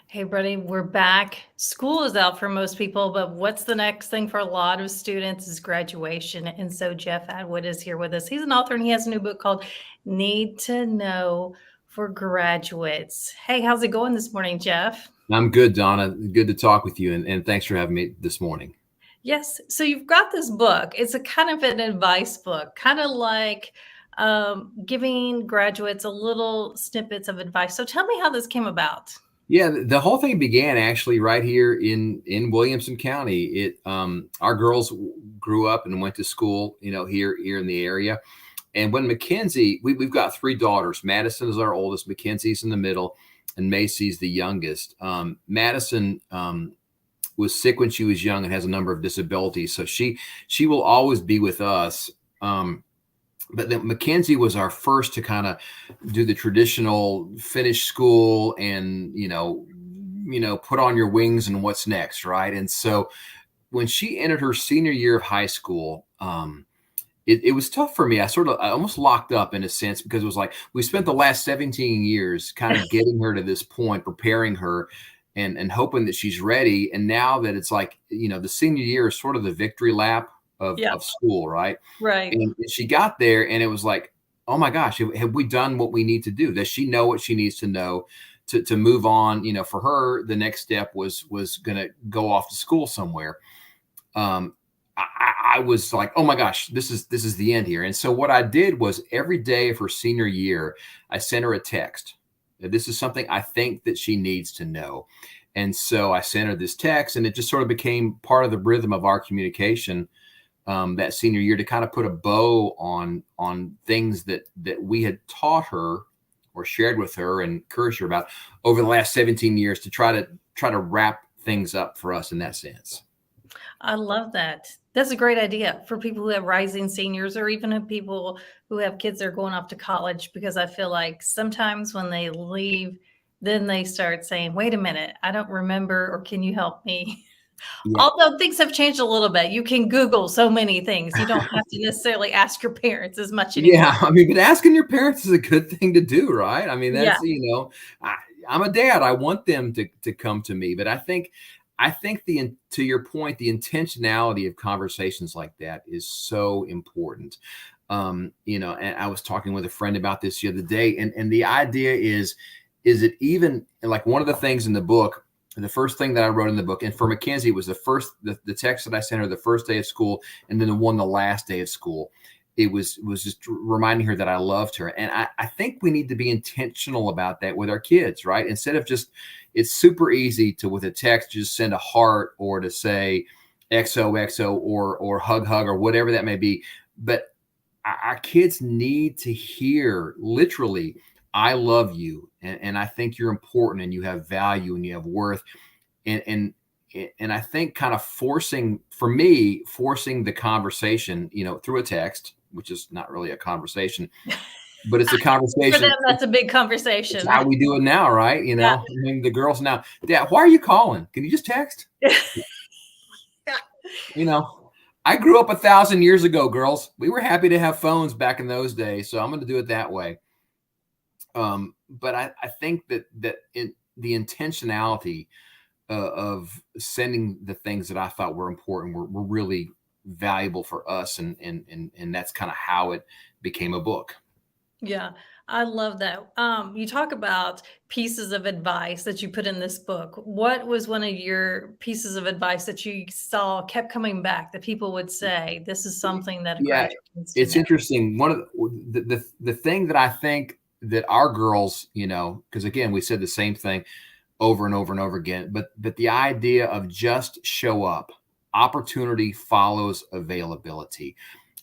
Hey, buddy, we're back. School is out for most people, but what's the next thing for a lot of students is graduation. And so Jeff Atwood is here with us. He's an author and he has a new book called Need to Know for Graduates. Hey, how's it going this morning, Jeff? I'm good, Donna. Good to talk with you, and thanks for having me this morning. Yes. So you've got this book. It's a kind of an advice book, kind of like giving graduates a little snippets of advice. So tell me how this came about. Yeah, the whole thing began actually right here in Williamson County. Our girls grew up and went to school, here in the area. And when Mackenzie, we've got three daughters. Madison is our oldest, Mackenzie's in the middle, and Macy's the youngest. Madison was sick when she was young and has a number of disabilities, so she will always be with us. But then Mackenzie was our first to kind of do the traditional finish school and put on your wings and what's next, right? And so when she entered her senior year of high school, it was tough for me. I almost locked up in a sense, because it was like we spent the last 17 years kind of getting her to this point, preparing her and hoping that she's ready. And now that it's like, the senior year is sort of the victory lap Yeah, of school, right? right. And she got there and it was like, oh my gosh, have we done what we need to do? Does she know what she needs to know to move on? For her, the next step was going to go off to school somewhere. I was like, oh my gosh, this is the end here. And so what I did was every day of her senior year, I sent her a text. This is something I think that she needs to know. And so I sent her this text, and it just sort of became part of the rhythm of our communication that senior year, to kind of put a bow on things that we had taught her or shared with her and encouraged her about over the last 17 years, to try to wrap things up for us in that sense. I love that. That's a great idea for people who have rising seniors, or even people who have kids that are going off to college, because I feel like sometimes when they leave, then they start saying, wait a minute, I don't remember, or can you help me? Yeah. Although things have changed a little bit. You can Google so many things. You don't have to necessarily ask your parents as much anymore. Yeah, I mean, but asking your parents is a good thing to do, right? I mean, Yeah. that's, I, I'm a dad. I want them to come to me, but I think to your point, the intentionality of conversations like that is so important. And I was talking with a friend about this the other day, and the idea is it even like one of the things in the book. The first thing that I wrote in the book, and for Mackenzie, was the text that I sent her the first day of school, and then the last day of school. It was just reminding her that I loved her. And I think we need to be intentional about that with our kids, right? Instead of just, it's super easy to, with a text, just send a heart, or to say XOXO, or hug or whatever that may be. But our kids need to hear literally, I love you, and I think you're important, and you have value, and you have worth. And I think kind of forcing the conversation, through a text, which is not really a conversation, but it's a For them, conversation. that's a big It's conversation. how we do it now, right? Yeah. I mean, the girls now, Dad, why are you calling? Can you just text? I grew up 1,000 years ago, girls. We were happy to have phones back in those days, so I'm going to do it that way. But I think that in the intentionality of sending the things that I thought were important were really valuable for us, and that's kind of how it became a book. Yeah, I love that. You talk about pieces of advice that you put in this book. What was one of your pieces of advice that you saw kept coming back, that people would say, this is something that a Yeah, graduate needs to it's know? interesting. One of the thing that I think that our girls, because again, we said the same thing over and over and over again, but the idea of just show up. Opportunity follows availability.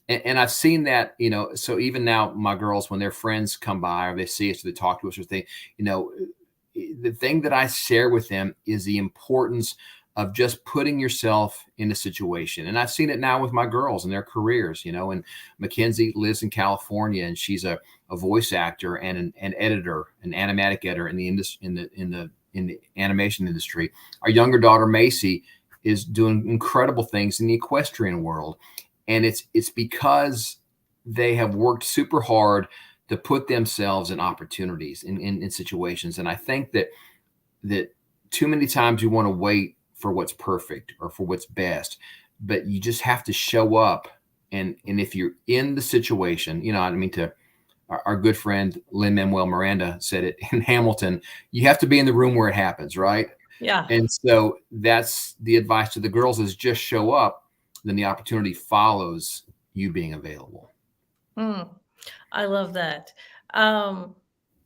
And I've seen that, so even now my girls, when their friends come by or they see us or they talk to us, or they, the thing that I share with them is the importance of just putting yourself in a situation. And I've seen it now with my girls and their careers, and Mackenzie lives in California, and she's a voice actor and an editor, an animatic editor in the in the animation industry. Our younger daughter, Macy, is doing incredible things in the equestrian world. And it's because they have worked super hard to put themselves in opportunities in situations. And I think that too many times you want to wait for what's perfect or for what's best, but you just have to show up. And if you're in the situation, I mean, to our good friend Lin-Manuel Miranda said it in Hamilton, you have to be in the room where it happens, right? Yeah. And so that's the advice to the girls, is just show up, then the opportunity follows you being available. I love that.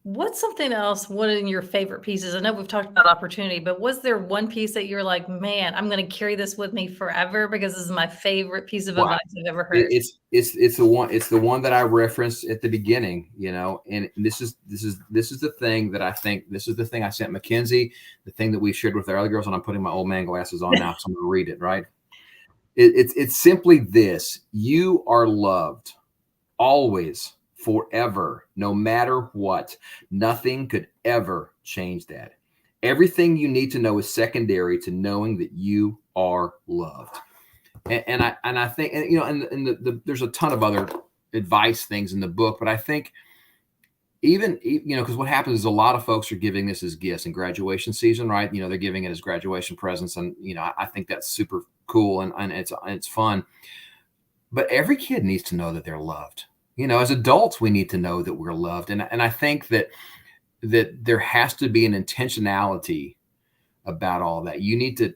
What's something else? What are your favorite pieces? I know we've talked about opportunity, but was there one piece that you're like, man, I'm going to carry this with me forever because this is my favorite piece of advice I've ever heard? It's the one that I referenced at the beginning, and this is the thing that I think, this is the thing I sent Mackenzie, the thing that we shared with our other girls, and I'm putting my old man glasses on now, so I'm going to read it, right? It's simply this: you are loved always, forever, no matter what. Nothing could ever change that. Everything you need to know is secondary to knowing that you are loved. And I think, there's a ton of other advice things in the book, but I think even, because what happens is a lot of folks are giving this as gifts in graduation season, right? They're giving it as graduation presents. And, I think that's super cool and it's fun, but every kid needs to know that they're loved. As adults, we need to know that we're loved. And I think that there has to be an intentionality about all that. You need to,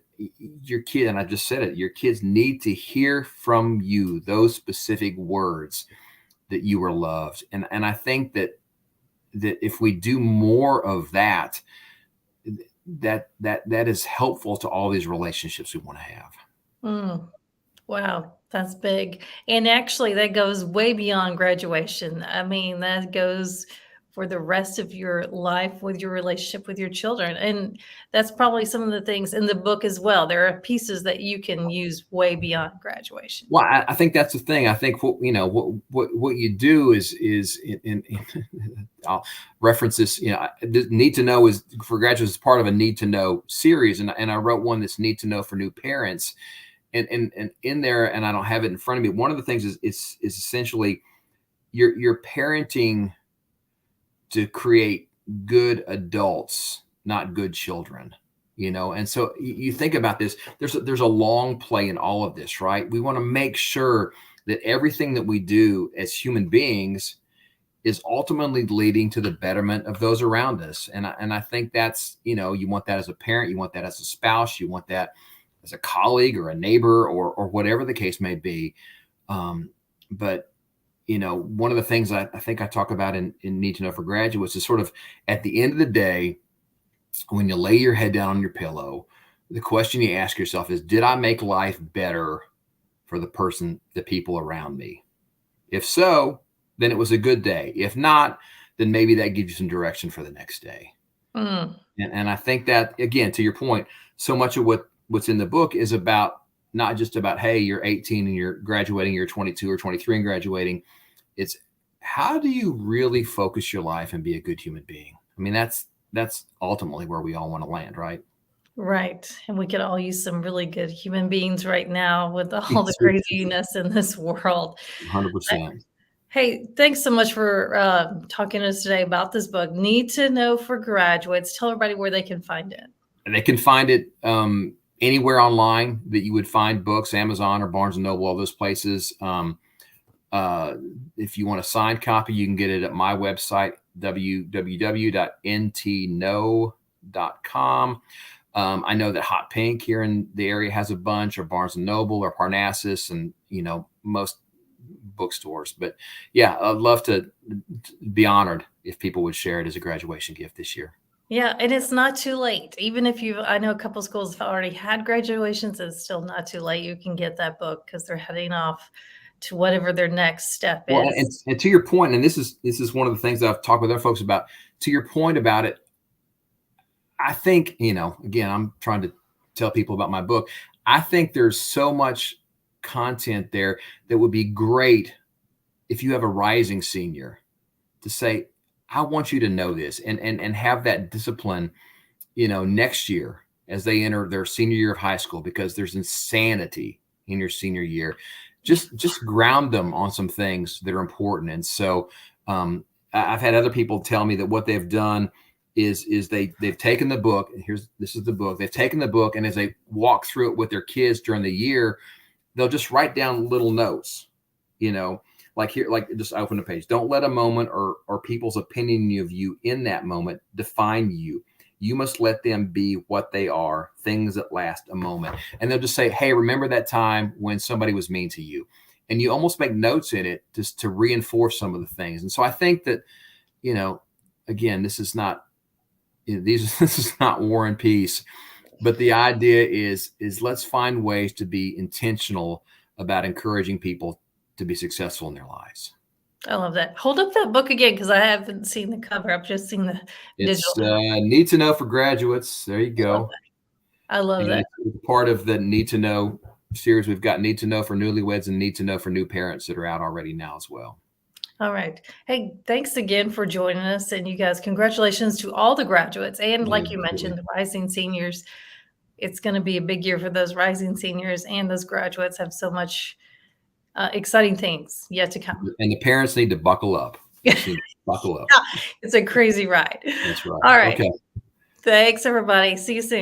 your kid, and I just said it, your kids need to hear from you those specific words that you are loved. And I think that if we do more of that is helpful to all these relationships we want to have. Wow, that's big. And actually, that goes way beyond graduation. I mean, that goes for the rest of your life with your relationship with your children. And that's probably some of the things in the book as well. There are pieces that you can use way beyond graduation. Well, I think that's the thing. I think what you do is I'll reference this. Need to know is for graduates is part of a need to know series, and I wrote one that's need to know for new parents. And in there, and I don't have it in front of me, one of the things is essentially you're parenting to create good adults, not good children, and so you think about this, there's a long play in all of this, right? We want to make sure that everything that we do as human beings is ultimately leading to the betterment of those around us. And I think that's, you want that as a parent, you want that as a spouse, you want that as a colleague or a neighbor or whatever the case may be. But, one of the things I think I talk about in Need to Know for Graduates is sort of at the end of the day, when you lay your head down on your pillow, the question you ask yourself is, did I make life better for the people around me? If so, then it was a good day. If not, then maybe that gives you some direction for the next day. And I think that, again, to your point, so much of what's in the book is about not just about, hey, you're 18 and you're graduating, you're 22 or 23 and graduating. It's how do you really focus your life and be a good human being? I mean, that's ultimately where we all want to land, right? Right. And we could all use some really good human beings right now with all the craziness in this world. 100%. Hey, thanks so much for talking to us today about this book, Need to Know for Graduates. Tell everybody where they can find it. And they can find it anywhere online that you would find books, Amazon or Barnes & Noble, all those places. If you want a signed copy, you can get it at my website, www.ntno.com. I know that Hot Pink here in the area has a bunch, or Barnes & Noble or Parnassus, and, most bookstores. But yeah, I'd love to be honored if people would share it as a graduation gift this year. Yeah, and it's not too late. Even if I know a couple schools have already had graduations, it's still not too late. You can get that book because they're heading off to whatever their next step is. Well, and to your point, and this is one of the things that I've talked with other folks about, to your point about it, I think, again, I'm trying to tell people about my book. I think there's so much content there that would be great if you have a rising senior to say, I want you to know this and have that discipline, next year as they enter their senior year of high school, because there's insanity in your senior year. Just ground them on some things that are important. And so I've had other people tell me that what they've done is they've taken the book, and this is the book. They've taken the book, and as they walk through it with their kids during the year, they'll just write down little notes, like here, like just open a page. Don't let a moment or people's opinion of you in that moment define you. You must let them be what they are, things that last a moment. And they'll just say, hey, remember that time when somebody was mean to you? And you almost make notes in it just to reinforce some of the things. And so I think that, again, this is not War and Peace, but the idea is let's find ways to be intentional about encouraging people to be successful in their lives. I love that. Hold up that book again, because I haven't seen the cover. I've just seen the It's digital. Need to Know for Graduates. There you go. I love that. It's part of the Need to Know series. We've got Need to Know for newlyweds and Need to Know for new parents that are out already now as well. All right. Hey, thanks again for joining us. And you guys, congratulations to all the graduates. And like you mentioned, the rising seniors. It's going to be a big year for those rising seniors, and those graduates have so much exciting things yet to come. And the parents need to buckle up. Buckle up. It's a crazy ride. That's right. All right. Okay. Thanks, everybody. See you soon.